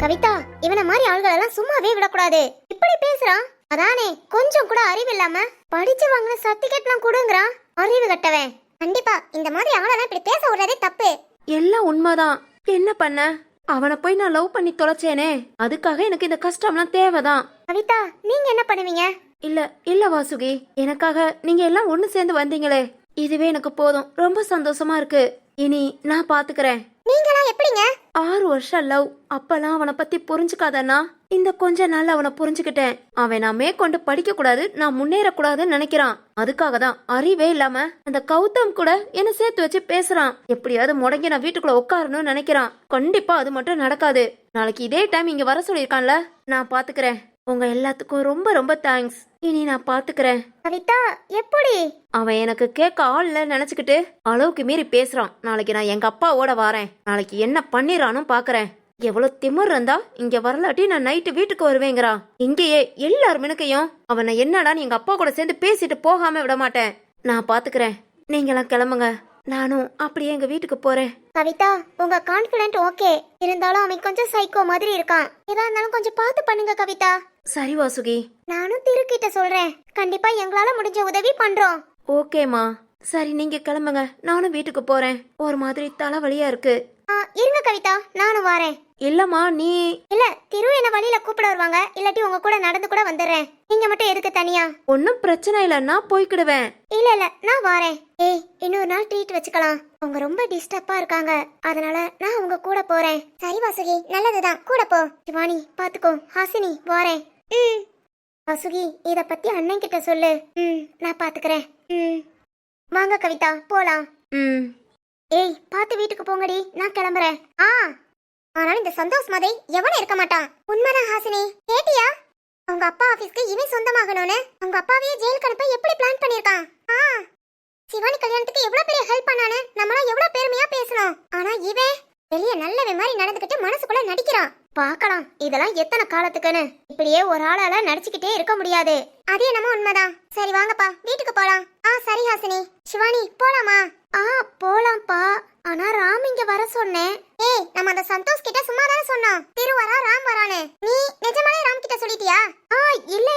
கவிதா, இவன மாதிரி ஆள்கள் எல்லாம் சும்மாவே விடக்கூடாது. இப்படி பேசுறான். அதானே கொஞ்சம் கூட அறிவு இல்லாம படிச்சு வாங்கின சர்டிபிகேட்லாம் கொடுங்கறான். அறிவு கட்டவன். கண்டிப்பா இந்த மாதிரி ஆளெல்லாம் இப்படி பேச விடுறதே தப்பு. எல்லாம் உண்மைதான். என்ன பண்ண, அவனை போய் நான் லவ் பண்ணி தொலைச்சேனே, அதுக்காக எனக்கு இந்த கஷ்டம்லாம் தேவைதான். கவிதா, நீங்க என்ன பண்ணுவீங்க? இல்ல வாசுகி, எனக்காக நீங்க எல்லாம் ஒண்ணு சேர்ந்து வந்தீங்களே, இதுவே எனக்கு போதும். ரொம்ப சந்தோஷமா இருக்கு. இனி நான் பாத்துக்கிறேன். நீங்களா எப்படிங்க? 6 வருஷம் லவ். அப்பெல்லாம் அவனை பத்தி புரிஞ்சுக்காதன்னா இந்த கொஞ்ச நாள் அவனை புரிஞ்சுக்கிட்டேன். அவன் நான் மேற்கொண்டு படிக்க கூடாது, நான் முன்னேறக்கூடாதுன்னு நினைக்கிறான். அதுக்காக தான் அறிவே இல்லாம அந்த கௌதம் கூட என்ன சேர்த்து வச்சு பேசுறான். எப்படியாவது முடங்கி நான் வீட்டுக்குள்ள உட்காரணும்னு நினைக்கிறான். கண்டிப்பா அது மட்டும் நடக்காது. நாளைக்கு இதே டைம் இங்க வர சொல்லியிருக்கான்ல, நான் பாத்துக்கிறேன். உங்க எல்லாத்துக்கும் ரொம்ப ரொம்ப தேங்க்ஸ். இனி நான் பாத்துக்கிறேன். கவிதா, எப்படி? அவன் எனக்கு கேட்க ஆள்ல நினைச்சுக்கிட்டு அளவுக்கு மீறி பேசுறான். நாளைக்கு நான் எங்க அப்பாவோட வாரேன். நாளைக்கு என்ன பண்ணிடுறானும் பாக்குறேன். எவ்வளவு திமிர் இருந்தா இங்க வரலாட்டி நான் நைட்டு வீட்டுக்கு வருவேங்கிறா. இங்கேயே எல்லார் மினுக்கையும் அவனை என்னடான்னு எங்க அப்பா கூட சேர்ந்து பேசிட்டு போகாம விட மாட்டேன். நான் பாத்துக்கிறேன். நீங்களாம் கிளம்புங்க, நானும் அப்படியே எங்க வீட்டுக்கு போறேன். கவிதா, உங்க கான்பிடன்ட் ஓகே, இருந்தாலும் அவன் கொஞ்சம் சைக்கோ மாதிரி இருக்கான். எதா இருந்தாலும் கொஞ்சம் பார்த்து பண்ணுங்க கவிதா. சரி வாசுகி, நானும் திருக்கிட்ட சொல்றேன். கண்டிப்பா எங்களால முடிஞ்ச உதவி பண்றோம். ஓகேமா. சரி நீங்க கிளம்புங்க, நானும் வீட்டுக்கு போறேன். ஒரு மாதிரி தலைவலியா இருக்கு. இருங்க கவிதா, நானும் வரேன். இல்லம்மா நீ இல்ல, திரு என்ன வழியில கூப்பிட வருவாங்க, இல்லாட்டி உங்க கூட நடந்து கூட வந்துடுறேன். நீங்க மட்டும் எதுக்கு தனியா? ஒன்னும் பிரச்சனை இல்ல, நான் போய்க்கிடுவேன். இல்ல நான் வரேன். ஏய், இன்னொரு நாள் ட்ரீட் வச்சுக்கலாம். அவங்க ரொம்ப டிஸ்டர்பா இருக்காங்க, அதனால நான் உங்க கூட போறேன். சரி வாசுகி, நல்லதுதான், கூட போ. சிவானி பாத்துக்கோ. ஹாசினி வரேன். வாசுகி, இத பத்தி அண்ணன் கிட்ட சொல்லு. நான் பாத்துக்கிறேன். வாங்க கவிதா, போலாம். ஏய், பாத்து வீட்டுக்கு போங்கடி, நான் கிளம்புறேன். ஆனாலும் இந்த சந்தோஷ் மாதிரி எவனும் இருக்க மாட்டான். உண்மைதான் ஹாசினி, கேட்டியா? அவங்க அப்பா ஆபீஸ்க்கு இவன் சொந்தமாகணும்னு அவங்க அப்பாவையே ஜெயிலுக்கு அனுப்ப எப்படி பிளான் பண்ணிருக்கான். சிவானி கல்யாணத்துக்கு எவ்வளவு பெரிய ஹெல்ப் பண்ணானு நம்மளாம் எவ்வளவு பெருமையா பேசணும். ஆனா இவன் வெளிய நல்லவன் மாதிரி நடந்துகிட்டு மனசுக்குள்ள நடிக்கிறான். பாக்கலாம் இதெல்லாம் எத்தனை காலத்துக்குன்னு. இப்படியே ஒரு ஆளால நடிச்சுக்கிட்டே இருக்க முடியாது. அது என்னமோ உண்மைதான். சரி வாங்கப்பா, வீட்டுக்கு போலாம். சரி ஹாசினி. சிவானி போலாமா? போலாம்ப்பா. ஆனா ராம் இங்க வர சொன்னேன். ஏய், நம்ம அந்த சந்தோஷ் கிட்ட சும்மா தானே சொன்னோம் திரு வரா ராம் வரானே. நீ நிஜமாலே ராம் கிட்ட சொல்லிட்டியா? இல்ல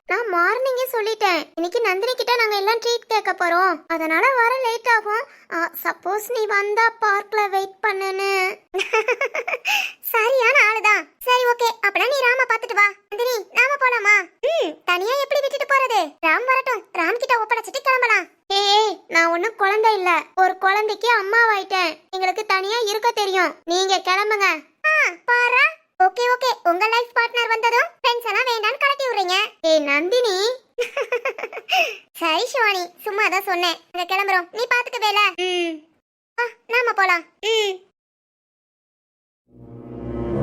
நான் மார்னிங்கே சொல்லிட்டேன். இன்னைக்கு நந்தினி கிட்ட நாங்க எல்லாம் ட்ரீட் கேட்க போறோம், அதனால வர லேட் ஆகும். சப்போஸ் நீ வந்தா பார்க்ல வெயிட் பண்ணுன்னு. சரியான ஆளுதான். சரி ஓகே, அப்பனா நீ ராம பாத்துட்டு வா. நந்தினி, நாம போலாமா? தனியா எப்படி விட்டுட்டு போறது? ராம் வரட்டும், ராம் கிட்ட ஒப்படைச்சிட்டு கிளம்பலாம். ஏய், நான் ஒன்னும் குழந்தை இல்ல, ஒரு குழந்தைக்கு அம்மாவாயிட்டேன். எங்களுக்கு தனியா இருக்க தெரியும். நீங்க கிளம்புங்க. பாரா. ஓகே உங்க லைஃப் பார்ட்னர் வந்ததும் ஃப்ரெண்ட்ஸ் எல்லாம் வேண்டான்னு கலட்டி விடுறீங்க. ஏய் நந்தினி. சரி சிவானி, சும்மா தான் சொன்னேன். அங்க கிளம்புறோம், நீ பாத்துக்க வேலை. நாம போலாம்.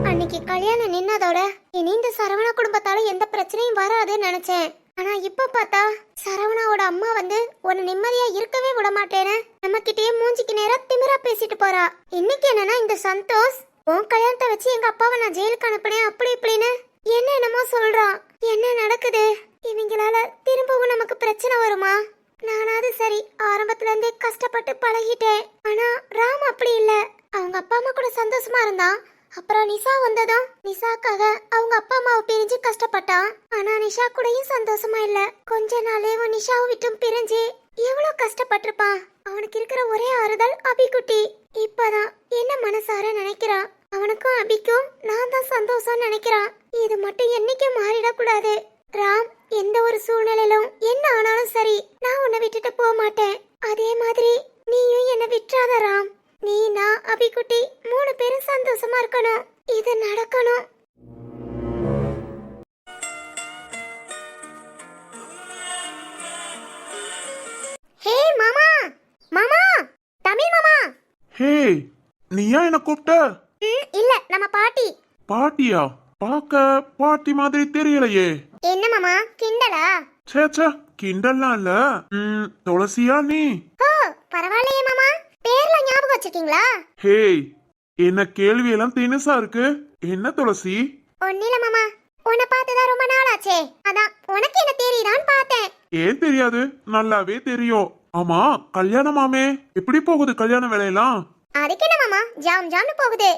அன்னைக்கு கல்யாணம் நின்னதோட இனி இந்த சரவணா குடும்பத்தால எந்த பிரச்சனையும் வராதுன்னு நினைச்சேன். ஆனா இப்ப பார்த்தா சரவணாவோட அம்மா வந்து உன்னை நிம்மதியா இருக்கவே விட மாட்டேன்னு நம்ம கிட்டயே மூஞ்சிக்கு நேரா திமிரா பேசிட்டு போறா. இன்னைக்கு என்னன்னா இந்த சந்தோஷ் உன் கல்யாணத்தை வச்சு எங்க அப்பாவை நான் ஜெயிலுக்கு அனுப்புனேன் அப்படி இப்படின்னு என்னென்னமோ சொல்றான். என்ன நடக்குது? இவங்களால திரும்பவும் நமக்கு பிரச்சனை வருமா? நானாவது சரி, ஆரம்பத்துல இருந்தே கஷ்டப்பட்டு பழகிட்டேன். ஆனா ராம் அப்படி இல்ல. அவங்க அப்பா அம்மா கூட சந்தோஷமா இருந்தான். அப்புறம் நிஷா வந்ததும் நிஷாக்காக அவங்க அப்பா அம்மாவை பிரிஞ்சு கஷ்டப்பட்டான். ஆனா நிஷா கூடயும் சந்தோஷமா இல்ல. கொஞ்ச நாளே நிஷாவை விட்டும் பிரிஞ்சு எவ்வளவு கஷ்டப்பட்டிருப்பான். அவனுக்கு இருக்கிற ஒரே ஆறுதல் அபிக்குட்டி. இப்பதான் என்ன மனசார நினைக்கிறான். அவனுக்கும் அபிக்கும் நான் தான் சந்தோஷம் நினைக்கிறான். இது மட்டும் என்னைக்கும் மாறிடக்கூடாது. ராம், எந்த ஒரு சூழ்நிலையிலும் என்ன ஆனாலும் சரி, நான் உன்னை விட்டுட்டு போக மாட்டேன். அதே மாதிரி நீயும் என்ன விட்டுறாத ராம். நீ, நான், அபிக்குட்டி 3 பேரும் சந்தோஷமா இருக்கணும். இது நடக்கணும். ஹே மாமா, மாமா, தமிழ் மாமா. ஹே, நீயா என்ன கூப்பிட்ட? இல்ல, நம்ம பாட்டி. பாட்டியா? பாக்க பாட்டி மாதிரி தெரியலையே. என்ன மாமா, கிண்டலா? சேச்சா, கிண்டல்லாம் இல்ல. துளசியா நீ? பரவாயில்லையே மாமா, பேர்ல ஞாபகம் வச்சிருக்கீங்களா? ஹே, என்ன கேள்வி எல்லாம் தினுசா இருக்கு. என்ன துளசி? ஒன்னில மாமா, உன்னை பார்த்ததா ரொம்ப நாள் ஆச்சே, அதான் உனக்கு என்ன தெரியுதான்னு பார்த்தேன். ஏன் தெரியாது, நல்லாவே தெரியும். ஆமா, கல்யாணமாமே, எப்படி போகுது கல்யாண வேலையெல்லாம்? அதுக்கு என்ன மாமா, ஜாம் ஜாம்னு போகுது.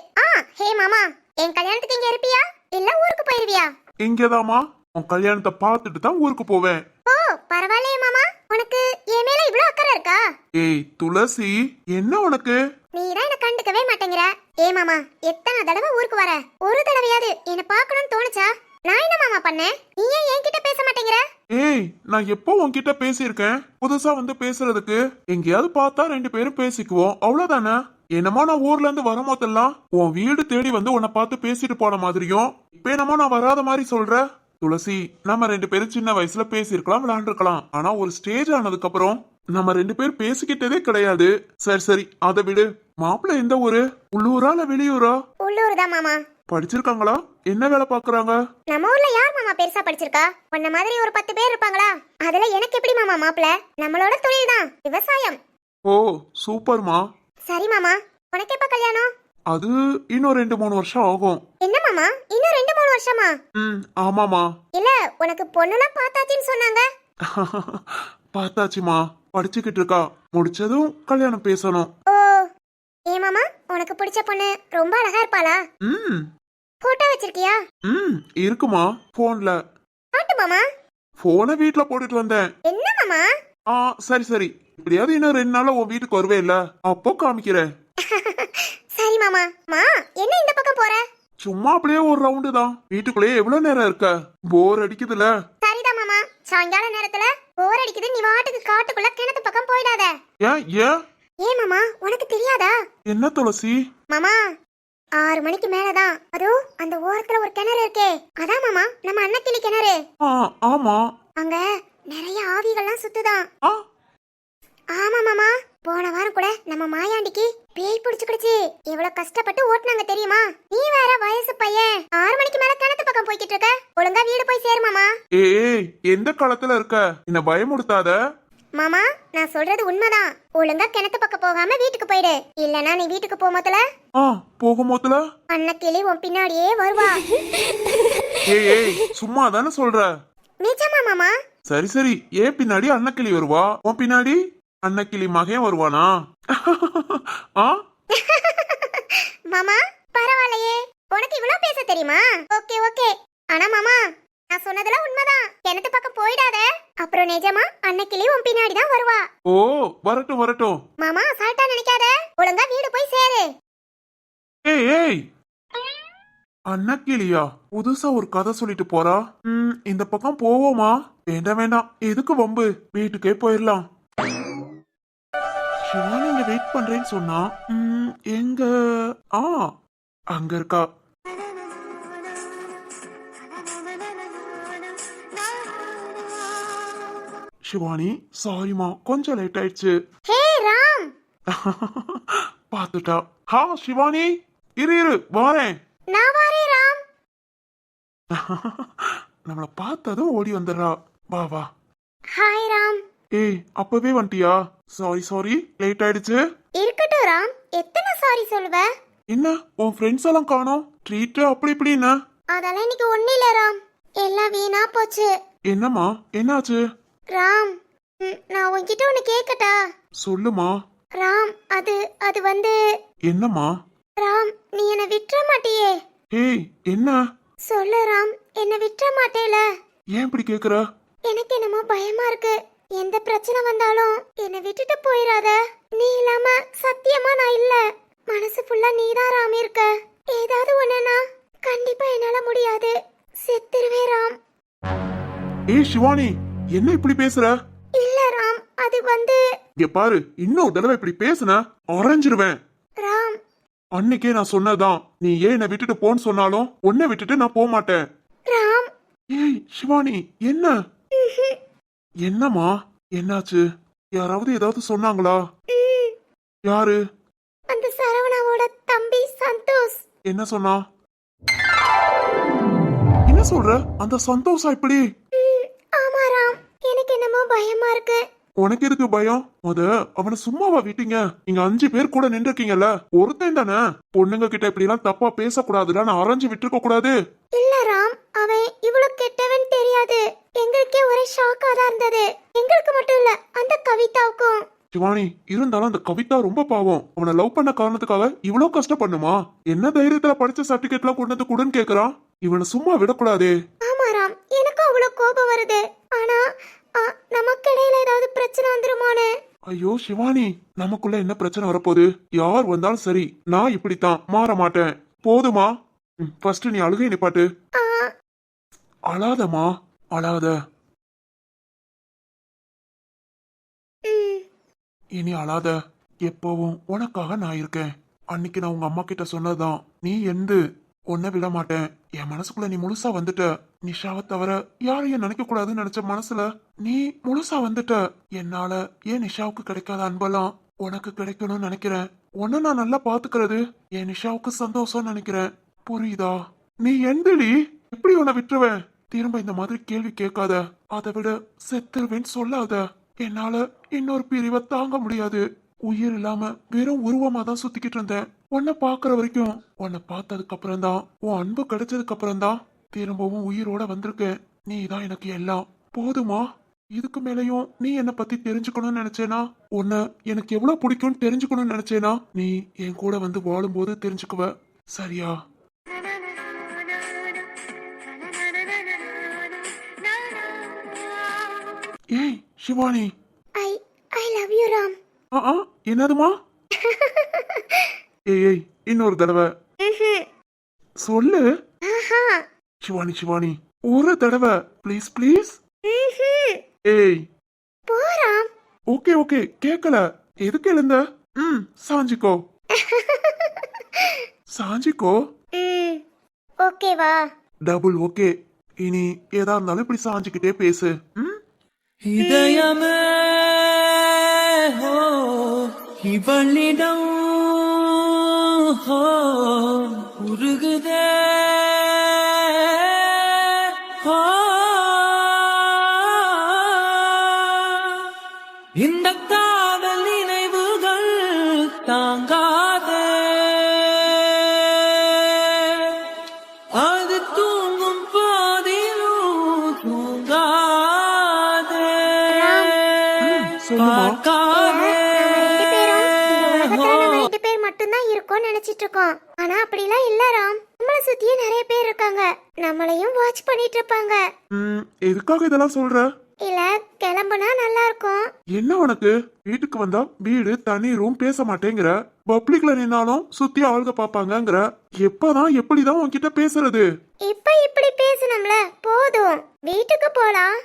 ஹே மாமா, என் கல்யாணத்துக்கு இங்க இருப்பியா இல்ல ஊருக்கு போயிருவியா? இங்கதாம்மா. உன் கல்யாணத்தை பார்த்துட்டு தான் ஊருக்கு போவேன். ஓ பரவாயில்லையே மாமா, உனக்கு என் மேல இவ்ளோ அக்கறை இருக்கா? ஏய் துளசி, என்ன உனக்கு? நீ தான் என்ன கண்டுக்கவே மாட்டேங்கிற. ஏ மாமா, எத்தனை தடவை ஊருக்கு வர? ஒரு தடவையாவது என்ன பார்க்கணும்னு தோணுச்சா? நான் என்ன மாமா பண்ணேன்? நீ ஏன் என்கிட்ட பேச மாட்டேங்கிற? ஏய், நான் எப்போ உன்கிட்ட பேசியிருக்கேன்? புதுசா வந்து பேசுறதுக்கு எங்கேயாவது பார்த்தா ரெண்டு பேரும் பேசிக்குவோம், அவ்வளவுதானே. என்னமோ நான் ஊர்ல இருந்து வரும்போதெல்லாம் உன் வீடு தேடி வந்து உன்னை பார்த்து பேசிட்டு போன மாதிரியும், இப்ப என்னமோ நான் வராத மாதிரி சொல்ற. துளசி, நம்ம ரெண்டு பேரும் சின்ன வயசுல பேசியிருக்கலாம், விளையாண்டுருக்கலாம். ஆனா ஒரு ஸ்டேஜ் ஆனதுக்கு அப்புறம் நம்ம ரெண்டு பேரும் பேசிக்கிட்டதே கிடையாது. சரி சரி, அதை விடு. மாப்பிள்ளை எந்த ஊரு? உள்ளூரா இல்ல வெளியூரா? உள்ளூர் தான் மாமா. படிச்சிருக்காங்களா? என்ன வேலை பாக்குறாங்க? நம்ம ஊர்ல யார் மாமா பெருசா படிச்சிருக்கா? உன்ன மாதிரி ஒரு 10 பேர் இருப்பாங்களா? அதுல எனக்கு எப்படி மாமா மாப்பிள்ள? நம்மளோட தொழில் தான் விவசாயம். ஓ சூப்பர்மா. சரி மாமா, உனக்கு எப்ப கல்யாணம்? அது இன்னும் 2-3 வருஷம் ஆகும். என்ன மாமா, இன்னும் 2-3 வருஷமா? ஆமாமா. இல்ல, உனக்கு பொண்ணுலாம் பார்த்தாச்சுன்னு சொன்னாங்க. பார்த்தாச்சுமா, படிச்சுக்கிட்டு இருக்கா. முடிச்சதும் கல்யாணம் பேசணும். ஓ ஏ மாமா, உனக்கு பிடிச்ச பொண்ணு ரொம்ப அழகா இருப்பாளா? ம் போட்டோ வச்சிருக்கியா? இருக்குமா, போன்ல. காட்டு மாமா. போனை வீட்ல போட்டுட்டு வந்தேன். என்ன மாமா? சரி சரி, இப்படியாவது இன்னும் 2 நாள்ல உன் வீட்டுக்கு வருவேன்ல, அப்போ காமிக்கிறேன். சரி மாமா. மா, என்ன இந்த பக்கம் போற? சும்மா அப்படியே ஒரு ரவுண்டு தான். வீட்டுக்குள்ளேயே எவ்வளவு நேரம் இருக்க? போர் அடிக்குதுல. சரிதான் மாமா, சாயங்கால நேரத்துல போர் அடிக்குது, நீ வாட்டுக்கு காட்டுக்குள்ள கிணத்து பக்கம் போயிடாத. ஏன் ஏன்? ஏ மாமா, உனக்கு தெரியாதா? என்ன துளசி? மாமா, 6 மணிக்கு மேலதான் அதோ அந்த ஓரத்துல ஒரு கிணறு இருக்கே, அதான் மாமா நம்ம அன்னக்கிளி கிணறு. ஆமா. அங்க நிறைய ஆவிகள்லாம் சுத்துதான். ஆ, ஆமா மாமா, போன வாரம் கூட நம்ம மாயாண்டிக்கு பேய் பிடிச்சுக்கிடுச்சு. எவ்வளவு கஷ்டப்பட்டு ஓட்டுனாங்க தெரியுமா? நீ வேற வயசு பையன், 6 மணிக்கு மேல கிணத்து பக்கம் போய்கிட்டு இருக்க. ஒழுங்கா வீடு போய் சேரு மாமா. ஏய், எந்த காலத்துல இருக்க? என்ன பயமுடுத்தாத. மாமா, நான் சொல்றது உண்மைதான். ஒழுங்கா கிணத்து பக்கம் போகாம வீட்டுக்கு போயிடு. இல்லனா நீ வீட்டுக்கு போகும்போதுல போகும்போதுல அன்னக்கிளி உன் பின்னாடியே வருவா. ஏய் சும்மா தானே சொல்ற. நிஜமா மாமா? சரி சரி, ஏன் பின்னாடி அன்னக்கிளி வருவா? உன் பின்னாடி அன்னக்கிளி மகன் வருவானா? மாமா பரவாயில்லையே, உனக்கு இவ்வளவு பேச தெரியுமா? Okay okay. ஆனா மாமா, நான் சொன்னதெல்லாம் உண்மைதான். கிணத்து பக்கம் போயிடாத, அப்புறம் நிஜமா அன்னக்கிளி உன் பின்னாடி தான் வருவா. ஓ வரட்டும் வரட்டும். மாமா சால்ட்டா நினைக்காத, ஒழுங்கா வீடு போய் சேரு. ஏய், அன்னக்கிளியா? புதுசா ஒரு கதை சொல்லிட்டு போறா. இந்த பக்கம் போவோமா? வேண்டாம் வேண்டாம், எதுக்கு வம்பு? வீட்டுக்கே போயிடலாம். சிவானி இங்க வெயிட் பண்றேன்னு சொன்னா, எங்க? அங்க இருக்கா. சிவானி, சாரிமா, கொஞ்சம் லேட் ஆயிடுச்சு. ஹே ராம். பாத்துட்டா. சிவானி, இரு வாரேன். நான் வரேன் ராம். நம்மள பார்த்ததும் ஓடி வந்துடுறா. வா வா. ஹாய் ராம். ஏய், அப்பவே வந்துட்டியா? சாரி லேட் ஆயிடுச்சு. இருக்கட்டும் ராம், எத்தனை சாரி சொல்லுவ? என்ன உன் ஃப்ரெண்ட்ஸ் எல்லாம் காணோம்? ட்ரீட் அப்படி இப்படின்னு. அதெல்லாம் இன்னைக்கு ஒண்ணு இல்ல ராம், எல்லாம் வீணா போச்சு. என்னம்மா, என்னாச்சு? ராம், நான் உன்கிட்ட ஒண்ணு கேட்கட்டா? சொல்லுமா. ராம், அது வந்து. என்னம்மா? ராம், நீ என்ன விட்டுற மாட்டியே? ஏய், என்ன? சொல்லு ராம், என்ன விட்டுற மாட்டேல? ஏன் இப்படி கேக்குற? எனக்கு என்னமோ பயமா இருக்கு. எந்த பிரச்சனை வந்தாலும் என்னை விட்டுட்டு போயிடாத. நீ இல்லாம சத்தியமா நான் இல்ல. மனசு ஃபுல்லா நீதான் ராம் இருக்க. ஏதாவது ஒண்ணுனா கண்டிப்பா என்னால முடியாது, செத்துருவே ராம். ஏய் சிவானி, என்ன இப்படி பேசுற? இல்ல ராம், அது வந்து. இங்க பாரு, இன்னொரு தடவை இப்படி பேசுன அரைஞ்சிருவேன். ராம், அன்னைக்கே நான் சொன்னதான், நீ ஏன் என்னை விட்டுட்டு போன்னு சொன்னாலும் உன்னை விட்டுட்டு நான் போக மாட்டேன். ராம். ஏய் சிவானி, என்ன? என்னம்மா, என்னாச்சு? யாராவது ஏதாவது சொன்னாங்களா? யாரு? அந்த சரவணாவோட தம்பி சந்தோஷ். என்ன சொன்னா? என்ன சொல்ற? அந்த சந்தோஷா இப்படி? ஆமா ராம், எனக்கு என்னமோ பயமா இருக்கு. உனக்கு எதுக்கு பயம்? அவனை சும்மாவா விட்டீங்க? நீங்க 5 பேர் கூட நின்றுக்கீங்கல்ல, ஒருத்தன் தானே. பொண்ணுங்க கிட்ட இப்படி எல்லாம் தப்பா பேசக்கூடாதுல, நான் அரைஞ்சு விட்டுருக்க கூடாது. இல்ல ராம், அவன் இவ்வளவு கெட்டவன் தெரியாது. எங்களுக்கே ஒரே ஷாக்கா தான் இருந்தது. எங்களுக்கு மட்டும் இல்ல, அந்த கவிதாவுக்கும். சிவானி, இருந்தாலும் அந்த கவிதா ரொம்ப பாவம். அவனை லவ் பண்ண காரணத்துக்காக இவ்வளவு கஷ்டப்படணுமா? என்ன தைரியத்துல படிச்ச சர்டிபிகேட் எல்லாம் கொண்டு வந்து கொடுன்னு கேக்குறான். இவனை சும்மா விடக்கூடாதே. ஆமா ராம், எனக்கு அவ்வளவு கோபம் வருது. ஆனா நமக்கு இடையில ஏதாவது பிரச்சனை வந்துருமானே. ஐயோ சிவானி, நமக்குள்ள என்ன பிரச்சனை வரப்போகுது? யார் வந்தாலும் சரி, நான் இப்படித்தான், மாற மாட்டேன். போதுமா? ஃபர்ஸ்ட் நீ அழுகை நிப்பாட்டு. அழாதமா, அழாத. இனி அழாத. எப்பவும் உனக்காக நான் இருக்கேன். அன்னைக்கு நான் உங்க அம்மா கிட்ட சொன்னதுதான், நீ எந்து உன்னை விட மாட்டேன். என் மனசுக்குள்ள நீ முழுசா வந்துட்ட. நிஷாவை தவிர யாரையும் நினைக்க கூடாதுன்னு நினைச்ச மனசுல நீ முழுசா வந்துட்ட. என்னால ஏன் நிஷாவுக்கு கிடைக்காத அன்பெல்லாம் உனக்கு கிடைக்கணும்னு நினைக்கிறேன். உன்னை நான் நல்லா பாத்துக்கிறது என் நிஷாவுக்கு சந்தோஷம் நினைக்கிறேன். புரியுதா? நீ எந்தடி எப்படி உன்னை விட்டுருவேன்? திரும்ப இந்த மாதிரி கேள்வி கேட்காத. அதை விட செத்துருவேன்னு சொல்லாத. என்னால இன்னொரு பிரிவை தாங்க முடியாது. உயிர் இல்லாம வெறும் உருவமா தான் சுத்திக்கிட்டு இருந்தேன். உன்னை பாக்குற வரைக்கும், உன்னை பார்த்ததுக்கு அப்புறம் தான், உன் அன்பு கிடைச்சதுக்கு அப்புறம் தான் திரும்பவும் உயிரோட வந்திருக்கேன். நீ தான் எனக்கு எல்லாம். போதுமா? இதுக்கு மேலயும் நீ என்னை பத்தி தெரிஞ்சுக்கணும்னு நினைச்சேனா? உன்னை எனக்கு எவ்வளவு பிடிக்கும்னு தெரிஞ்சுக்கணும்னு நினைச்சேனா? நீ என் கூட வந்து வாழும்போது தெரிஞ்சுக்குவ. சரியா? ஏய் சிவானி. ஐ ஐ லவ் யூ ராம். என்னதுமா? ஏய் ஏய், இன்னொரு தடவை சொல்லு. சிவானி சிவானி, ஒரு தடவை ப்ளீஸ் ப்ளீஸ். ஏய் போறாம். ஓகே ஓகே, கேக்கல. எதுக்கு எழுந்த? சாஞ்சிக்கோ. சாஞ்சிக்கோ. ஓகேவா? Double okay. இனி ஏதா இருந்தாலும் இப்படி சாஞ்சிக்கிட்டே பேசு. இதயமே ஹோ இவளிடம் ஹோ உருகுதே ஹோ இந்த காதல் நினைவுகள் தாங்காதே அது தூங்கும் போதிலும் தூங்காதே சொல்லுமா? ரெண்டு பேர் மட்டும்தான் இருக்கோம் நினைச்சிட்டு இருக்கோம். ஆனா அப்படிலாம் இல்ல ராம். நம்மள சுத்தியே நிறைய பேர் இருக்காங்க. நம்மளையும் வாட்ச் பண்ணிட்டு இருப்பாங்க. எதுக்காக இதெல்லாம் சொல்ற? இல்ல கிளம்புனா நல்லா இருக்கும். என்ன உனக்கு? வீட்டுக்கு வந்தா வீடு தனி ரூம் பேச மாட்டேங்கிற. பப்ளிக்ல நின்னாலும் சுத்தி ஆளுக பாப்பாங்கங்கிற. எப்பதான் எப்படிதான் உன்கிட்ட பேசுறது? இப்ப இப்படி பேசணும்ல, போதும். வீட்டுக்கு போலாம்.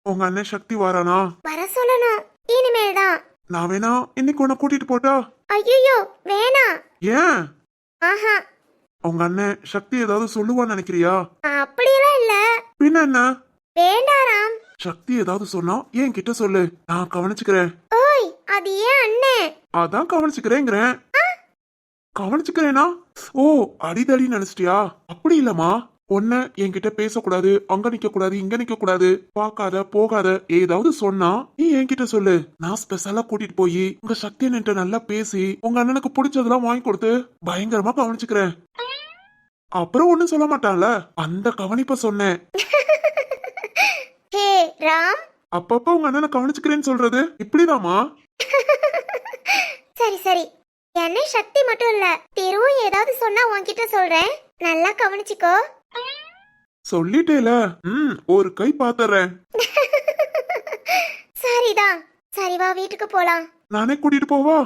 உங்க அண்ணன் சக்தி வாரானா? வர சொல்லணும் இனிமேல் தான். நான் வேணா இன்னைக்கு உன்னை கூட்டிட்டு போட்டா? ஐயோ வேணாம். ஏன்? ஆஹா, உங்க அண்ணன் சக்தி ஏதாவது சொல்லுவான்னு நினைக்கிறியா? அப்படியெல்லாம் இல்ல. பின்ன என்ன? வேண்டாராம். சக்தி ஏதாவது சொன்னா என் கிட்ட சொல்லு, நான் கவனிச்சுக்கிறேன். ஓய், அது ஏன் அண்ணே? அதான் கவனிச்சுக்கிறேங்கிறேன். கவனிச்சுக்கிறேனா? ஓ, அடிதடி நினைச்சிட்டியா? அப்படி இல்லம்மா. ஒன்ன என்கிட்ட பேசக்கூடாது, அங்க நிக்க கூடாது, இங்க நிக்க கூடாது, பாக்காத போகாத ஏதாவது சொன்னா நீ என்கிட்ட சொல்லு. நான் ஸ்பெஷலா கூட்டிட்டு போய் உங்க சக்தி அண்ணன்ட்ட நல்லா பேசி உங்க அண்ணனுக்கு பிடிச்சதெல்லாம் வாங்கி கொடுத்து பயங்கரமா கவனிச்சுக்கிறேன். அப்புறம் ஒண்ணும் சொல்ல மாட்டான்ல, அந்த கவனிப்ப சொன்னேன். ஹே ராம், அப்பப்ப உங்க அண்ணனை கவனிச்சுக்கிறேன்னு சொல்றது இப்படிதாமா? சரி சரி. என்ன சக்தி மட்டும் இல்ல, தெருவும் ஏதாவது சொன்னா உன்கிட்ட சொல்றேன், நல்லா கவனிச்சுக்கோ. சொல்லிட்டேல. ஒரு கை பாத்துறேன். சரிதான். சரி வா, வீட்டுக்கு போலாம். நானே கூட்டிட்டு போவா?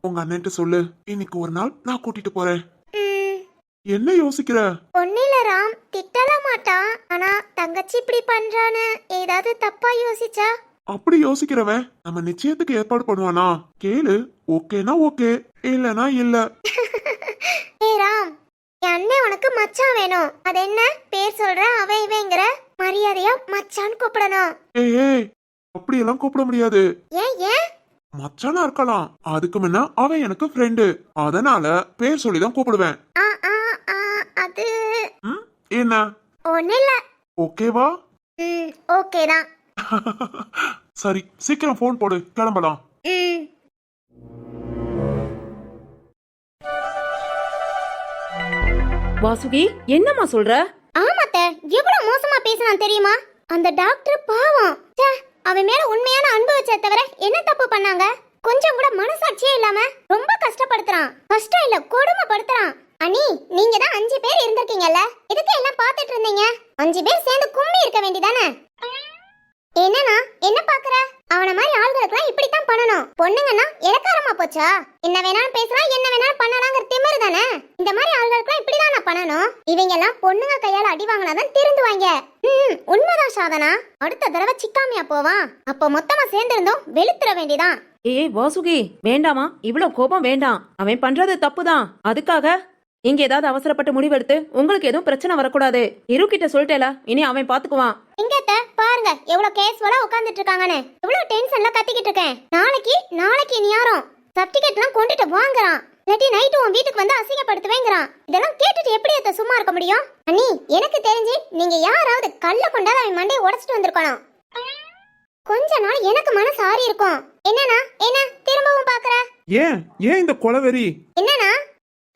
உங்க அண்ணன்ட்ட சொல்லு, இன்னைக்கு ஒரு நாள் நான் கூட்டிட்டு போறேன். என்ன யோசிக்கிற? ஒன்னில ராம், திட்டல மாட்டான். ஆனா தங்கச்சி இப்படி பண்றான்னு ஏதாவது தப்பா யோசிச்சா? அப்படி யோசிக்கிறவன் நம்ம நிச்சயத்துக்கு ஏற்பாடு பண்ணுவானா? கேளு, ஓகேனா ஓகே, இல்லனா இல்ல. ஏ ராம், என் அண்ணன் உனக்கு மச்சான் வேணும். அது என்ன பேர் சொல்ற அவன் இவங்கிற? மரியாதையா மச்சான் கூப்பிடணும். ஏய், அப்படி எல்லாம் கூப்பிட முடியாது. ஏன் ஏன்? மச்சானா இருக்கலாம், அதுக்கு முன்ன அவன் எனக்கு ஃப்ரெண்டு, அதனால பேர் சொல்லிதான் கூப்பிடுவேன். அது என்ன? ஒன்னில்ல. ஓகேவா? ஓகே தான். சரி, சீக்கிரம் போன் போடு, கிளம்பலாம். வாசுகி, என்னம்மா சொல்ற? ஆமாத்த, எவ்வளவு மோசமா பேசினான் தெரியுமா? அந்த டாக்டர் பாவம். அவன் அவன் மேல உண்மையான அன்பு வச்சே தவிர என்ன தப்பு பண்ணாங்க? கொஞ்சம் கூட மனசாட்சியே இல்லாம ரொம்ப கஷ்டப்படுத்துறான். கஷ்டம் இல்ல, கொடுமைப்படுத்துறான். அண்ணி, நீங்க தான் 5 பேர் இருந்திருக்கீங்கல்ல, இதுக்கு எல்லாம் பாத்துட்டு இருந்தீங்க? 5 பேர் சேர்ந்து கும்மி இருக்க வேண்டியதானே? என்னன்னா என்ன பாக்குற? அவன மாதிரி ஆள்களுக்குலாம் இப்படித்தான் பண்ணணும். பொண்ணுங்கன்னா இலக்காரமா போச்சா? என்ன வேணாலும் பேசலாம், என்ன வேணாலும் பண்ணலாங்கிற திமிரு தானே. இந்த மாதிரி ஆள்களுக்குலாம் இப்படிதான் நான் பண்ணணும். இவங்க எல்லாம் பொண்ணுங்க கையால அடி வாங்கினாதான் திருந்துவாங்க. உண்மைதான் சாதனா. அடுத்த தடவை சிக்காமையா போவான். அப்ப மொத்தமா சேர்ந்திருந்தோம் வெளுத்துற வேண்டியதான். ஏய் வாசுகி, வேண்டாமா, இவ்வளவு கோபம் வேண்டாம். அவன் பண்றது தப்புதான். அதுக்காக இங்க ஏதாவது அவசரப்பட்டு முடிவெடுத்து உங்களுக்கு எதுவும் பிரச்சனை வரக்கூடாது. இருக்கிட்ட சொல்லிட்டேல, இனி அவன் பாத்துக்குவான். இங்கத்த பாருங்க எவ்வளவு கேஸ்வலா உட்கார்ந்துட்டு இருக்காங்கன்னு. இவ்வளவு டென்ஷன்ல கத்திக்கிட்டு இருக்கேன். நாளைக்கு நீ யாரும் சர்டிபிகேட் எல்லாம் கொண்டுட்டு வாங்குறான். இல்லாட்டி நைட்டு உன் வீட்டுக்கு வந்து அசிங்கப்படுத்துவேங்கிறான். இதெல்லாம் கேட்டுட்டு எப்படி அத்த சும்மா இருக்க முடியும்? அண்ணி, எனக்கு தெரிஞ்சு நீங்க யாராவது கல்ல கொண்டாத அவன் மண்டையை உடைச்சிட்டு வந்திருக்கணும். கொஞ்ச நாள் எனக்கு மனசு ஆறி இருக்கும். என்னன்னா என்ன திரும்பவும் பாக்குற? ஏன் இந்த கொலவெறி? என்னன்னா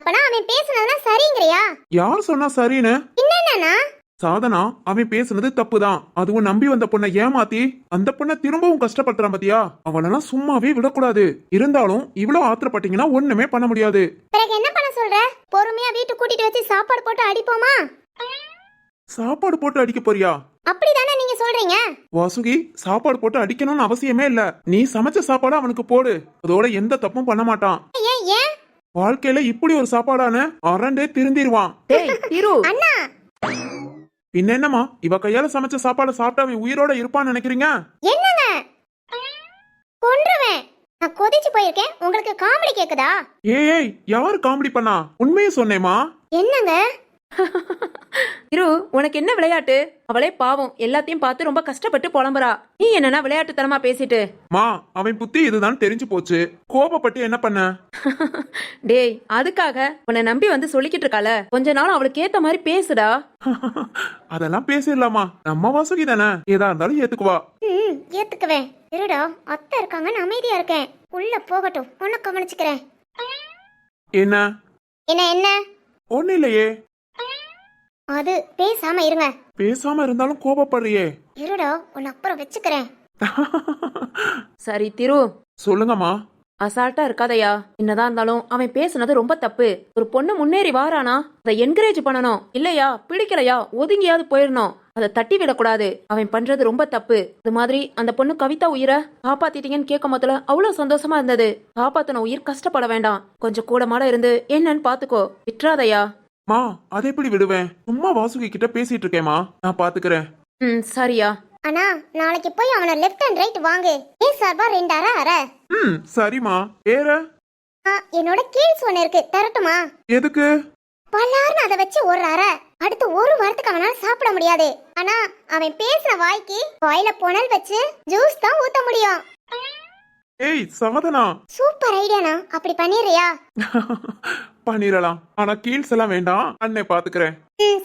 அப்பனா அவன் பேசுனதுலாம் சரிங்கறியா? யார் சொன்னா சரின்னு? என்னன்னா சாதனா, அவன் பேசுனது தப்புதான். அதுவும் நம்பி வந்த பொண்ணை ஏமாத்தி அந்த பொண்ணை திரும்பவும் கஷ்டப்படுத்துறான் பாத்தியா? அவளெல்லாம் சும்மாவே விடக்கூடாது. இருந்தாலும் இவ்வளவு ஆத்திரப்பட்டீங்கன்னா ஒண்ணுமே பண்ண முடியாது. பிறகு என்ன பண்ண சொல்ற? பொறுமையா வீட்டு கூட்டிட்டு வச்சு சாப்பாடு போட்டு அடிப்போமா? சாப்பாடு போட்டு அடிக்க போறியா? அப்படிதானே நீங்க சொல்றீங்க? வாசுகி, சாப்பாடு போட்டு அடிக்கணும்னு அவசியமே இல்ல. நீ சமைச்ச சாப்பாடு அவனுக்கு போடு. அதோட எந்த தப்பும் பண்ண மாட்டான். ஏன் வாழ்க்கையில இப்படி ஒரு சாப்பாடான அரண்டே திருந்திருவான். டேய் திரு, அண்ணா, பின்ன என்னமா, இவ கையால சமைச்ச சாப்பாடு சாப்பிட்டு அவன் உயிரோட இருப்பான்னு நினைக்கிறீங்க? என்னங்க கொன்றுவேன். நான் கொதிச்சு போயிருக்கேன். உங்களுக்கு காமெடி கேக்குதா? ஏய், யாரு காமெடி பண்ணா? உண்மையை சொன்னேமா. என்னங்க திரு, உனக்கு என்ன விளையாட்டு? அவளே பாவம் எல்லாத்தையும் பார்த்து ரொம்ப கஷ்டப்பட்டு புலம்புறா. நீ என்னன்னா விளையாட்டுத்தனமா பேசிட்டு? மா, அவன் புத்தி இதுதான் தெரிஞ்சு போச்சு. கோபப்பட்டு என்ன பண்ண? டேய், அதுக்காக உன்னை நம்பி வந்து சொல்லிக்கிட்டு இருக்கால, கொஞ்ச நாள் அவளுக்கு ஏத்த மாதிரி பேசுடா. அதெல்லாம் பேசிடலாமா? நம்ம வாசுகி தானே, ஏதா இருந்தாலும் ஏத்துக்குவா. ஏத்துக்குவேன். இருடா, அத்தை இருக்காங்கன்னு அமைதியா இருக்கேன். உள்ள போகட்டும், உன்னை கவனிச்சுக்கிறேன். என்ன என்ன என்ன ஒண்ணு இல்லையே. அது பேசாம இருங்க. பேசாம இருந்தாலும் கோபப்படுறியே. இருடா, உன்னை அப்புறம் வச்சுக்கிறேன். சரி திரு, சொல்லுங்கம்மா. அசால்ட்டா இருக்காதயா. என்னதான் இருந்தாலும் அவன் பேசுனது ரொம்ப தப்பு. ஒரு பொண்ணு முன்னேறி வாரானா அதை என்கரேஜ் பண்ணணும். இல்லையா பிடிக்கலையா ஒதுங்கியாவது போயிடணும். அதை தட்டி விடக்கூடாது. அவன் பண்றது ரொம்ப தப்பு. இது மாதிரி அந்த பொண்ணு கவிதா உயிரை காப்பாத்திட்டீங்கன்னு கேட்கும் போதுல அவ்வளவு சந்தோஷமா இருந்தது. காப்பாத்தின உயிர் கஷ்டப்பட வேண்டாம். கொஞ்சம் கூட மாட இருந்து என்னன்னு பாத்துக்கோ, விட்டுறாதயா. மா, அதை எப்படி விடுவேன்? சும்மா வாசுகி கிட்ட பேசிட்டு இருக்கேமா, நான் பாத்துக்கிறேன். சரியா. அண்ணா, நாளைக்கு போய் அவனை லெஃப்ட் அண்ட் ரைட் வாங்கு. ஏன் சார்பா 2 அரை அரை. சரிம்மா. வேற என்னோட கீழ்ஸ் ஒண்ணு இருக்கு, தரட்டுமா? எதுக்கு? பல்லாருன்னு அதை வச்சு ஒரு அரை. அடுத்து ஒரு வாரத்துக்கு அவனால சாப்பிட முடியாது. ஆனா அவன் பேசுற வாய்க்கு வாயில புனல் வச்சு ஜூஸ் தான் ஊத்த முடியும். ஏய் சாதனா, சூப்பர் ஐடியாண்ணா. அப்படி பண்ணிடுறியா? பண்ணிரலாம். ஆனா கீழ்ஸ் எல்லாம் வேண்டாம், அண்ணே பாத்துக்கிறேன்.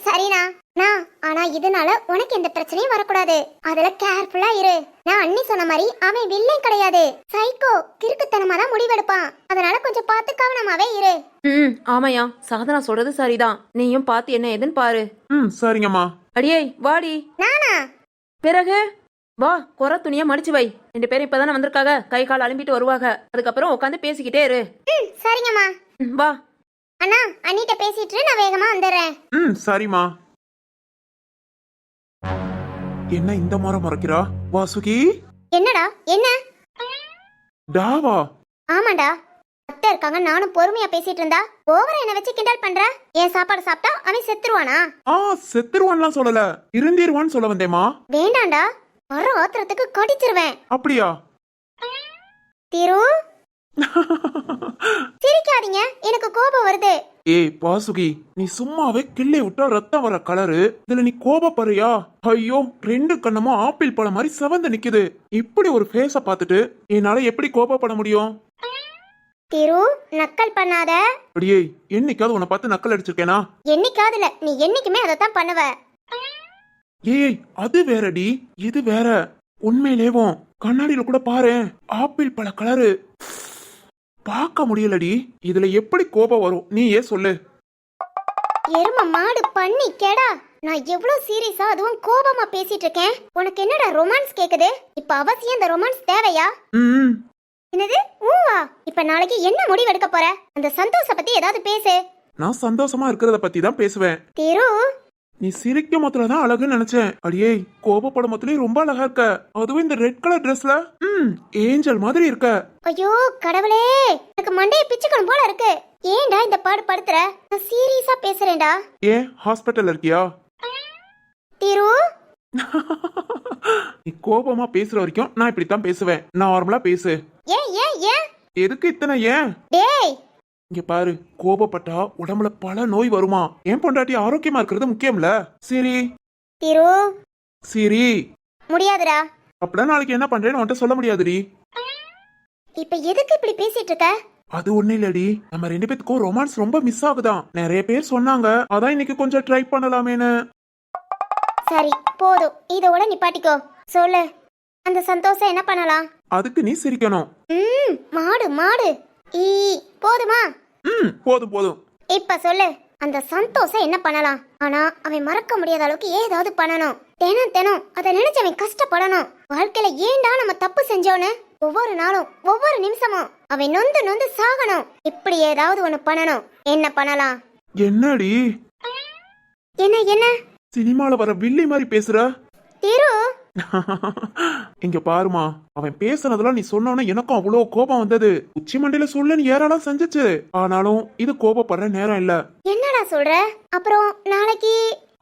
சரிண்ணா. ஆனா இதனால உனக்கு எந்த பிரச்சனையும் வரக்கூடாது. அதுல கேர்ஃபுல்லா இரு. நான் அண்ணி சொன்ன மாதிரி அவன் வில்லன் கிடையாது, சைக்கோ. கிறுக்குத்தனமா தான் முடிவெடுப்பான். அதனால கொஞ்சம் பார்த்து கவனமாவே இரு. ஆமாயா, சாதனா சொல்றது சரிதான். நீயும் பார்த்து என்ன ஏதுன்னு பாரு. சரிங்கம்மா. அடியே வாடி. நானா? பிறகு வா, குறை துணியா மடிச்சு வை. 2 பேரும் இப்பதானே வந்திருக்காங்க, கை கால் அலும்பிட்டு வருவாங்க. அதுக்கப்புறம் உட்காந்து பேசிக்கிட்டே இரு. சரிங்கம்மா. வா. அண்ணா, அண்ணிட்ட பேசிட்டு நான் வேகமா வந்துடுறேன். சரிம்மா. என்ன இந்த முறை மறைக்கிறா வாசுகி? என்னடா என்ன? டாவா? ஆமாண்டா, அத்தை இருக்காங்க. நானும் பொறுமையா பேசிட்டு இருந்தா ஓவரா என்ன வச்சு கிண்டல் பண்ற. என் சாப்பாடு சாப்பிட்டா அவன் செத்துருவானா? செத்துருவான்லாம் சொல்லல, இருந்திருவான்னு சொல்ல வந்தேமா. வேண்டாண்டா, வர ஆத்திரத்துக்கு கடிச்சிருவேன். அப்படியா? திரு, சிரிக்காதீங்க, எனக்கு கோபம் வருது. ஏய் வாசுகி, நீ சும்மாவே கிள்ளி விட்டா ரத்தம் வர கலரு. இதுல நீ கோபப்படுறியா? ஐயோ, 2 கண்ணமும் ஆப்பிள் பழம் மாதிரி செவந்து நிக்குது. இப்படி ஒரு ஃபேஸ பாத்துட்டு என்னால எப்படி கோபப்பட முடியும்? திரு, நக்கல் பண்ணாத. அப்படியே என்னைக்காவது உன்னை பார்த்து நக்கல் அடிச்சிருக்கேனா? என்னைக்காவது இல்ல, நீ என்னைக்குமே அதத்தான் பண்ணுவ. ஏய், அது வேறடி, இது வேற. உண்மையிலேவும் கண்ணாடியில கூட பாரு, ஆப்பிள் பழ கலரு. பார்க்க முடியலடி. இதுல எப்படி கோபம் வரும் நீ ஏன் சொல்லு? எரும மாடு பண்ணி கேடா. நான் எவ்வளவு சீரியஸா அதுவும் கோபமா பேசிட்டு இருக்கேன். உனக்கு என்னடா ரொமான்ஸ் கேக்குது? இப்ப அவசியம் இந்த ரொமான்ஸ் தேவையா? ம் என்னது ஊவா? இப்ப நாளைக்கு என்ன முடிவு எடுக்க போற? அந்த சந்தோஷ பத்தி ஏதாவது பேசு. நான் சந்தோஷமா இருக்கிறத பத்தி தான் பேசுவேன். திரு, நீ சிரிக்கும் மொத்தல தான் அழகுன்னு நினைச்சேன். அடியே கோபப்படும் மொத்தலயும் ரொம்ப அழகா இருக்க. அதுவும் இந்த ரெட் கலர் ட்ரெஸ்ல ஏஞ்சல் மாதிரி இருக்க. ஐயோ கடவுளே, எனக்கு மண்டையை பிச்சுக்கணும் போல இருக்கு. ஏன்டா இந்த பாடு படுத்துற? நான் சீரியஸா பேசுறேன்டா. ஏன் ஹாஸ்பிட்டல் இருக்கியா? திரு, நீ கோபமா பேசுற வரைக்கும் நான் இப்படித்தான் பேசுவேன். நார்மலா பேசு. ஏன் ஏன் ஏன்? எதுக்கு இத்தனை ஏன்? டேய், இங்க பாரு, கோபப்பட்டா உடம்புல பல நோய் வருமா. என் பொண்டாட்டி ஆரோக்கியமா இருக்கிறது முக்கியம்ல. சரி திரு, சரி, முடியாதுடா. அப்படின்னா நாளைக்கு என்ன பண்றேன்னு உன்கிட்ட சொல்ல முடியாதுடி. இப்ப எதுக்கு இப்படி பேசிட்டு இருக்க? அது ஒண்ணு இல்லடி, நம்ம ரெண்டு பேத்துக்கும் ரொமான்ஸ் ரொம்ப மிஸ் ஆகுதான். நிறைய பேர் சொன்னாங்க, அதான் இன்னைக்கு கொஞ்சம் ட்ரை பண்ணலாமேன்னு. சரி போதும், இதோட நிப்பாட்டிக்கோ. சொல்லு, அந்த சந்தோஷம் என்ன பண்ணலாம்? அதுக்கு நீ சிரிக்கணும். மாடு மாடு. ஈ, போதுமா? போதும் போதும். இப்ப சொல்லு, அந்த சந்தோஷம் என்ன பண்ணலாம்? ஆனா அவன் மறக்க முடியாத அளவுக்கு ஏதாவது பண்ணணும். தினம் தினம் அதை நினைச்சு அவன் கஷ்டப்படணும். வாழ்க்கையில ஏன்டா நம்ம தப்பு செஞ்சோன்னு ஒவ்வொரு நாளும் ஒவ்வொரு நிமிஷமும் அவன் நொந்து நொந்து சாகணும். இப்படி ஏதாவது ஒண்ணு பண்ணணும். என்ன பண்ணலாம்? என்னடி என்ன என்ன? சினிமால வர வில்லி மாதிரி பேசுற? திரு, இங்க பாருமா, அவன் பேசுனதெல்லாம் நீ சொன்னோன்னா எனக்கும் அவ்வளவு கோபம் வந்தது. உச்சி மண்டையில சொல்ல நீ ஏறாலாம் செஞ்சுச்சு. ஆனாலும் இது கோபப்படுற நேரம் இல்ல. என்னடா சொல்ற? அப்புறம் நாளைக்கு?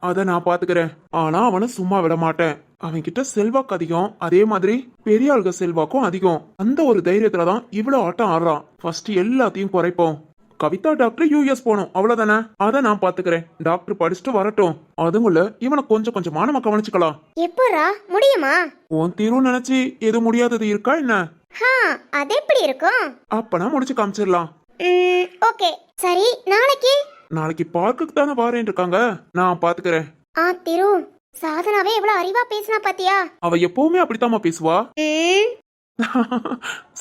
அத நான் பாத்துக்கிறேன். ஆனா அவனை சும்மா விட மாட்டேன். அவன் கிட்ட செல்வாக்கு அதிகம், அதே மாதிரி பெரிய ஆளுக செல்வாக்கும் அதிகம். அந்த ஒரு தைரியத்துலதான் இவ்வளவு ஆட்டம் ஆடுறான். ஃபர்ஸ்ட் எல்லாத்தையும் குறைப்போம். கவிதா டாக்டர் யூஎஸ் போகணும், அவ்வளவுதானே? அத நான் பாத்துக்கிறேன். டாக்டர் படிச்சுட்டு வரட்டும். அதுங்குள்ள இவனை கொஞ்சம் கொஞ்சமா நம்ம கவனிச்சுக்கலாம். எப்படா முடியுமா? உன் தீர்வு நினைச்சு எது முடியாதது இருக்கா என்ன? அது எப்படி இருக்கும்? அப்பனா முடிச்சு காமிச்சிடலாம். ஓகே சரி. நாளைக்கு? நாளைக்கு பார்க்குக்கு தானே வாரேன் இருக்காங்க, நான் பாத்துக்கிறேன். திரு, சாதனாவே எவ்வளவு அறிவா பேசினா பாத்தியா? அவ எப்பவுமே அப்படித்தாம்மா பேசுவா.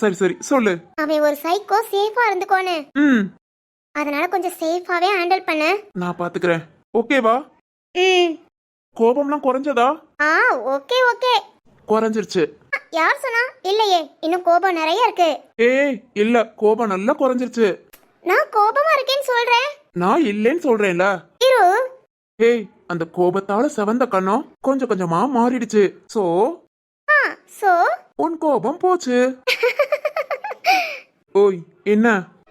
சரி சரி சொல்லு. அவன் ஒரு சைக்கோ, சேஃபா இருந்துக்கோன்னு. அதனால கொஞ்சம் சேஃபாவே ஹேண்டில் பண்ணு. நான் பாத்துக்கிறேன். ஓகேவா? கோபம்லாம் குறைஞ்சதா? Okay okay. குறைஞ்சிருச்சு. யார் சொன்னா? இல்லையே, இன்னும் கோபம் நிறைய இருக்கு. ஏய் இல்ல, கோபம் நல்லா குறைஞ்சிருச்சு. நான் கோபமா இருக்கேன்னு சொல்றேன். நான் இல்லேன்னு சொல்றேன்ல. இரு. ஏய், அந்த கோபத்தால செவந்த கண்ணம் கொஞ்சம் கொஞ்சமா மாறிடுச்சு. சோ உன் கோபம் போச்சு. ஓய் என்ன?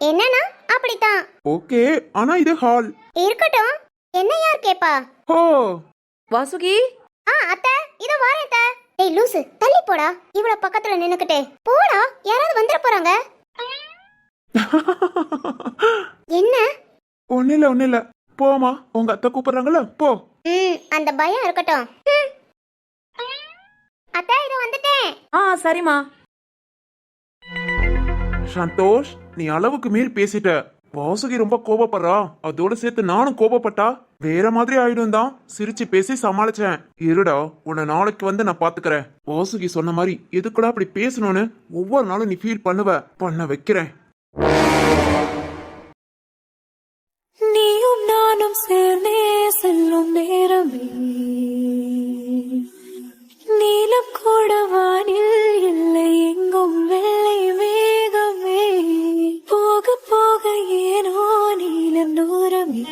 என்னன்னா அப்படித்தான். ஓகே, ஆனா இது ஹால். இருக்கட்டும். என்ன யார் கேப்பா? ஹோ வாசுகி, அத்தை இதோ வரேன் அத்தை. டேய் லூசு, தள்ளி போடா. இவ்வளவு பக்கத்துல நின்னுக்கிட்டே போடா, யாராவது வந்துட போறாங்க. என்ன? ஒண்ணு இல்ல போமா, உங்க அத்தை கூப்பிடுறாங்கல்ல, போ. அந்த பயம் இருக்கட்டும். அத்தை இதோ வந்துட்டேன். சரிம்மா. சந்தோஷ், நீ அளவுக்கு மீறி பேசிட்ட. வாசுகி ரொம்ப கோபப்படுறா, அதோட சேர்த்து நானும் கோபப்பட்டா வேற மாதிரி ஆயிடும் தான் சிரிச்சு பேசி சமாளிச்சேன். இருடா, உன்னை நாளைக்கு வந்து நான் பாத்துக்கிறேன். வாசுகி சொன்ன மாதிரி எதுக்குடா அப்படி பேசணும்னு ஒவ்வொரு நாளும் நீ ஃபீல் பண்ண வைக்கிறேன். நீயும் நானும் சேர்ந்தே செல்லும் நேரமே, நீலம் கூட வானில் இல்லை, எங்கும் வெள்ளை மேகமே, போக போக ஏனோ நீலம் தூரமே,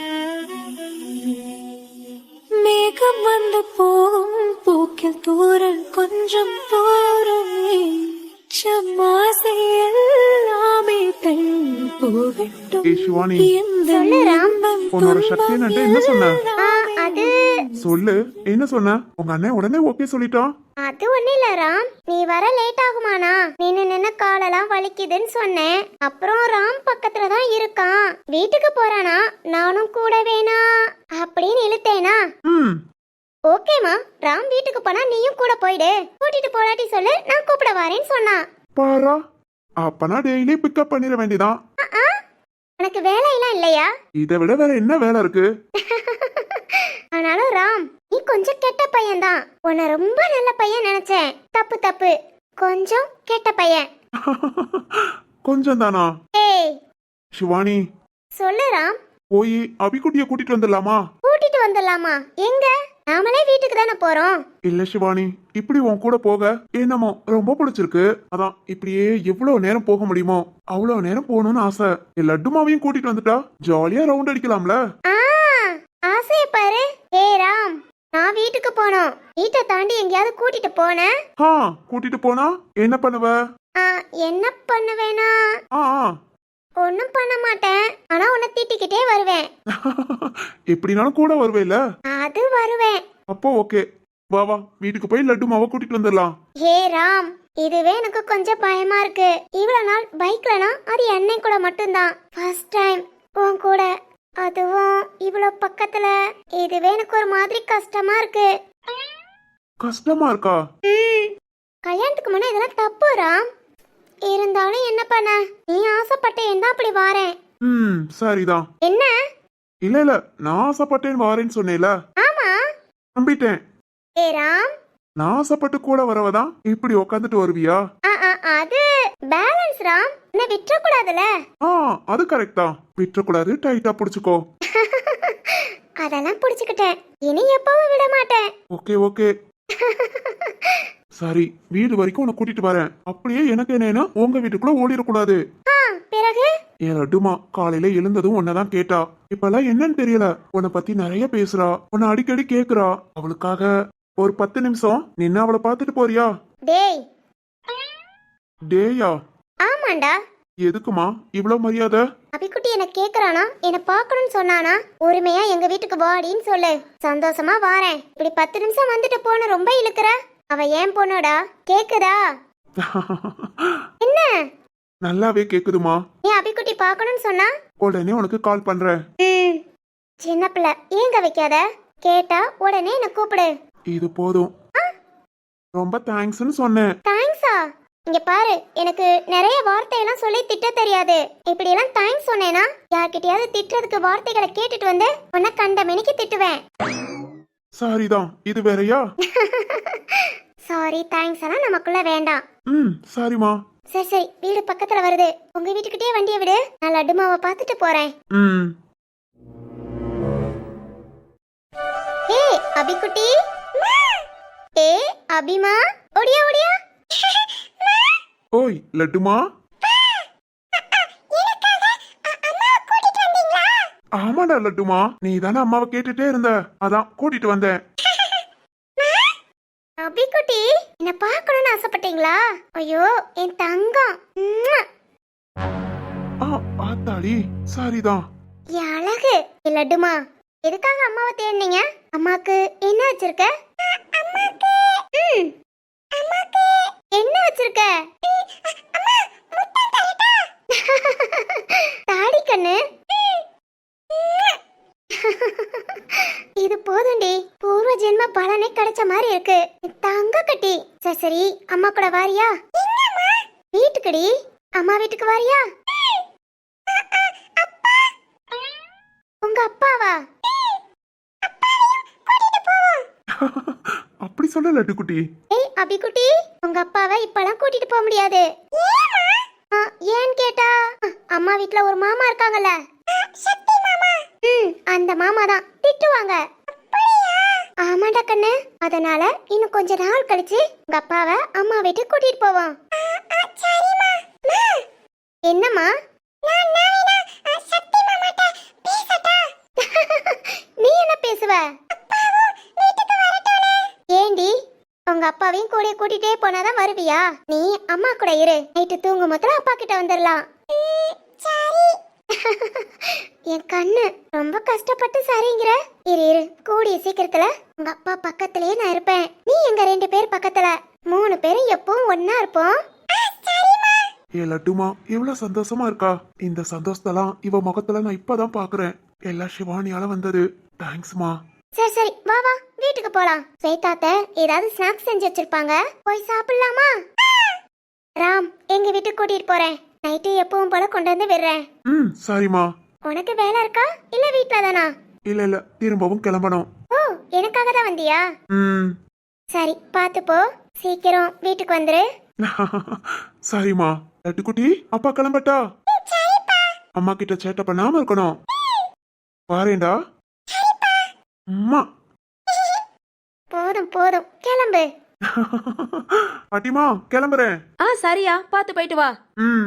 மேகம் வந்து போகும் போக்கில் தூரல் கொஞ்சம் தூரமே, சம்மாசை எல்லாமே தள்ளி போகட்டும். ஏய் சிவானி, சொல்லு ராம். உன்னோட சக்தி என்னன்ட்டு என்ன சொன்ன? அது சொல்லு, என்ன சொன்ன? உங்க அண்ணன் உடனே ஓகே சொல்லிட்டான். அது ஒண்ணு இல்ல ராம், நீ வர லேட் ஆகுமானா? நின்னு காலெல்லாம் வலிக்குதுன்னு சொன்னேன். அப்புறம் ராம் பக்கத்துல தான் இருக்கான், வீட்டுக்கு போறானா, நானும் கூட வேணா அப்படின்னு இழுத்தேனா. ஓகேமா, ராம் வீட்டுக்கு போனா நீயும் கூட போயிடு. கூட்டிட்டு போலாட்டி சொல்லு, நான் கூப்பிட வரேன்னு சொன்னா. பாரா, அப்பனா டெய்லி பிக்கப் பண்ணிட வேண்டியதான். உனக்கு வேலை எல்லாம் இல்லையா? இதை விட வேற என்ன வேலை இருக்கு? ஆனாலும் ராம், நீ கொஞ்சம் கெட்ட பையன் தான். உன்னை ரொம்ப நல்ல பையன் நினைச்சேன். தப்பு தப்பு, கொஞ்சம் கெட்ட பையன். கொஞ்சம் தானா? ஏய் சிவானி, சொல்லு ராம். போய் அபிக்குட்டிய கூட்டிட்டு வந்துடலாமா? கூட்டிட்டு வந்துடலாமா? எங்க? நாமளே வீட்டுக்கு தானே போறோம். இல்ல சிவானி, இப்படி உன் கூட போக என்னமோ ரொம்ப பிடிச்சிருக்கு. அதான் இப்படியே எவ்வளவு நேரம் போக முடியுமோ அவ்வளவு நேரம் போகணும்னு ஆசை. லட்டுமாவையும் கூட்டிட்டு வந்துட்டா ஜாலியா ரவுண்ட் அடிக்கலாம்ல. ஆ, ஆசைய பாரு. ஏ ராம், நான் வீட்டுக்கு போனோம். வீட்டை தாண்டி எங்கேயாவது கூட்டிட்டு போனேன். கூட்டிட்டு போனா என்ன பண்ணுவ? என்ன பண்ணுவேனா? ஆ ஆ. ஒன்னும் பண்ண மாட்டேன். ஆனா உன்னை திட்டிக்கிட்டே வருவேன். எப்படினாலும் கூட வருவேல. அது வருவேன். அப்போ ஓகே, வா வா வீட்டுக்கு போய் லட்டுமாவை கூட்டிட்டு வந்துடலாம். ஹே ராம், இதுவே எனக்கு கொஞ்சம் பயமா இருக்கு. இவ்வளவு நாள் பைக்லனா அது என்னை கூட மட்டும்தான். ஃபர்ஸ்ட் டைம் உன் கூட, அதுவும் இவ்வளவு பக்கத்துல. இதுவே எனக்கு ஒரு மாதிரி கஷ்டமா இருக்கு. கஷ்டமா இருக்கா? கல்யாணத்துக்கு முன்ன இதெல்லாம் தப்பு ராம். இருந்தாலும் என்ன பண்ண, நீ ஆசைப்பட்டேன் தான் அப்படி வாரேன். சரிதான். என்ன? இல்ல இல்ல, நான் ஆசைப்பட்டேன் வாரேன்னு சொன்னேல. ஆமா, நம்பிட்டேன். ஏ ராம், நான் ஆசைப்பட்டு கூட வரவதான் இப்படி உக்காந்துட்டு வருவியா? அது பேலன்ஸ் ராம். என்ன விட்டுற கூடாதுல. அது கரெக்ட் தான். விட்டுறக்கூடாது, டைட்டா புடிச்சுக்கோ. அதெல்லாம் புடிச்சுக்கிட்டேன். இனி எப்பவும் விட மாட்டேன். Okay okay. சரி, வீடு வரைக்கும் உன்னை கூட்டிட்டு வரேன். அப்படியே எனக்கு என்னன்னா உங்க வீட்டுக்குள்ள ஓடிடக்கூடாது. பிறகு என் லட்டுமா காலையில எழுந்ததும் உன்னதான் கேட்டா. இப்பெல்லாம் என்னன்னு தெரியல, உன்னை பத்தி நிறைய பேசுறா, உன்னை அடிக்கடி கேக்குறா. அவளுக்காக ஒரு 10 நிமிஷம் நின்னு அவளை பாத்துட்டு போறியா? டேய். டேயா? ஆமாண்டா. எதுக்குமா இவ்வளவு மரியாதை? அபிக்குட்டி என்ன கேக்குறானா, என்ன பார்க்கணும்னு சொன்னானா, உரிமையா எங்க வீட்டுக்கு வாடின்னு சொல்லு. சந்தோஷமா வாரேன். இப்படி 10 நிமிஷம் வந்துட்டு போன ரொம்ப இழுக்கிற. அவ ஏன் பொண்ணுடா, கேக்குதா? என்ன? நல்லாவே கேக்குதுமா. நீ அபிக்குட்டி பார்க்கணும்னு சொன்னா உடனே உனக்கு கால் பண்றேன். சின்ன பிள்ளை ஏங்க வைக்காத. கேட்டா உடனே என்ன கூப்பிடு. இது போதும். ரொம்ப தேங்க்ஸ்னு சொன்னேன். தேங்க்ஸா? இங்க பாரு, எனக்கு நிறைய வார்த்தையெல்லாம் சொல்லி திட்ட தெரியாது. இப்படி எல்லாம் தேங்க்ஸ் சொன்னேனா யார்கிட்டயாவது திட்டுறதுக்கு வார்த்தைகளை கேட்டுட்டு வந்து உன்னை கண்ட மெனிக்கு திட்டுவேன். சாரிதான், இது வேறயா? சாரி தேங்க்ஸ் எல்லாம் நமக்குள்ள வேண்டாம். சாரிமா. சரி சரி, வீடு பக்கத்துல வருது. உங்க வீட்டுக்கிட்டே வண்டியை விடு, நான் லட்டுமாவை பார்த்துட்டு போறேன். ஏ அபிக்குட்டி, ஏ அபிமா, ஓடியா ஓடியா. ஓய் லட்டுமா. ஆமாடா லட்டுமா, நீ தானே அம்மாவை கேட்டுட்டே இருந்த, அதான் கூட்டிட்டு வந்தேன். அபிக்குட்டி, என்ன பார்க்கணும்னு ஆசைப்பட்டீங்களா? ஐயோ என் தங்கம். ஆத்தாடி, சாரிதான். அழகு. லட்டுமா, எதுக்காக அம்மாவை தேடினீங்க? அம்மாக்கு என்ன வச்சிருக்க? என்ன வச்சிருக்க? தாடி கண்ணு. இது போதுண்டி, பூர்வ ஜென்ம பலனே கிடைச்ச மாதிரி இருக்கு. தங்க கட்டி. சரி சரி, அம்மா கூட வாரியா? வீட்டுக்குடி, அம்மா வீட்டுக்கு வாரியா? உங்க அப்பாவா? அப்படி சொல்ல லட்டுக்குட்டி. ஏய் அபிக்குட்டி, உங்க அப்பாவை இப்பலாம் கூட்டிட்டு போக முடியாது. ஏன்னு கேட்டா, அம்மா வீட்ல ஒரு மாமா இருக்காங்கல்ல, சக்தி மாமா. அந்த மாமா தான் திட்டுவாங்க. ஆமாண்டா கண்ணு. அதனால இன்னும் கொஞ்ச நாள் கழிச்சு உங்க அப்பாவை அம்மா வீட்டுக்கு கூட்டிட்டு போவோம். என்னம்மா? நீ என்ன பேசுவ? ஏண்டி, உங்க அப்பாவையும் கூட கூட்டிட்டே போனாதான் வருவியா? நீ அம்மா கூட இரு. நைட்டு தூங்கும் போதுல அப்பா கிட்ட வந்துடலாம். என் கண்ணு ரொம்ப கஷ்டப்பட்டு சரிங்கிற. இரு இரு, கூடிய சீக்கிரத்துல உங்க அப்பா பக்கத்திலேயே நான் இருப்பேன். நீ எங்க 2 பேர் பக்கத்துல, 3 பேரும் எப்பவும் ஒன்னா இருப்போம். ஏ லட்டுமா, எவ்வளவு சந்தோஷமா இருக்கா. இந்த சந்தோஷத்தெல்லாம் இவ முகத்துல நான் இப்பதான் பாக்குறேன். எல்லாம் சிவானியால வந்தது. தேங்க்ஸ்மா. சரி சரி, வா வா வீட்டுக்கு போலாம். ஸ்வேதாத்த ஏதாவது ஸ்நாக்ஸ் செஞ்சு வச்சிருப்பாங்க, போய் சாப்பிடலாமா? ராம், எங்க வீட்டுக்கு கூட்டிட்டு போறேன். நைட்டு எப்பவும் போல கொண்டு வந்து விடுறேன். சரிம்மா. உனக்கு வேலை இருக்கா இல்ல வீட்ல தானா? இல்ல இல்ல, திரும்பவும் கிளம்பணும். ஓ, எனக்காக தான் வந்தியா? சரி, பாத்து போ. சீக்கிரம் வீட்டுக்கு வந்துரு. சரிம்மா. லட்டுக்குட்டி, அப்பா கிளம்பட்டா? அம்மா கிட்ட சேட்டை பண்ணாம இருக்கணும். பாரேண்டா அம்மா. போதும் போதும் கிளம்பு. பாட்டிமா கிளம்புறேன். சரியா, பார்த்து போயிட்டு வா. ம்.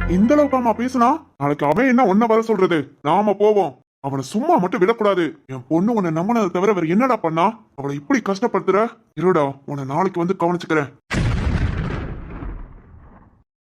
இந்த அளவுக்காமா பேசுனா? நாளைக்கு அவன் என்ன ஒன்ன வர சொல்றது? நாம போவோம். அவனை சும்மா மட்டும் விடக்கூடாது. என் பொண்ணு உன்னை நம்பினதை தவிர வேற என்னடா பண்ணா? அவளை இப்படி கஷ்டப்படுத்துற? இருடா, உன்னை நாளைக்கு வந்து கவனிச்சுக்கிறேன்.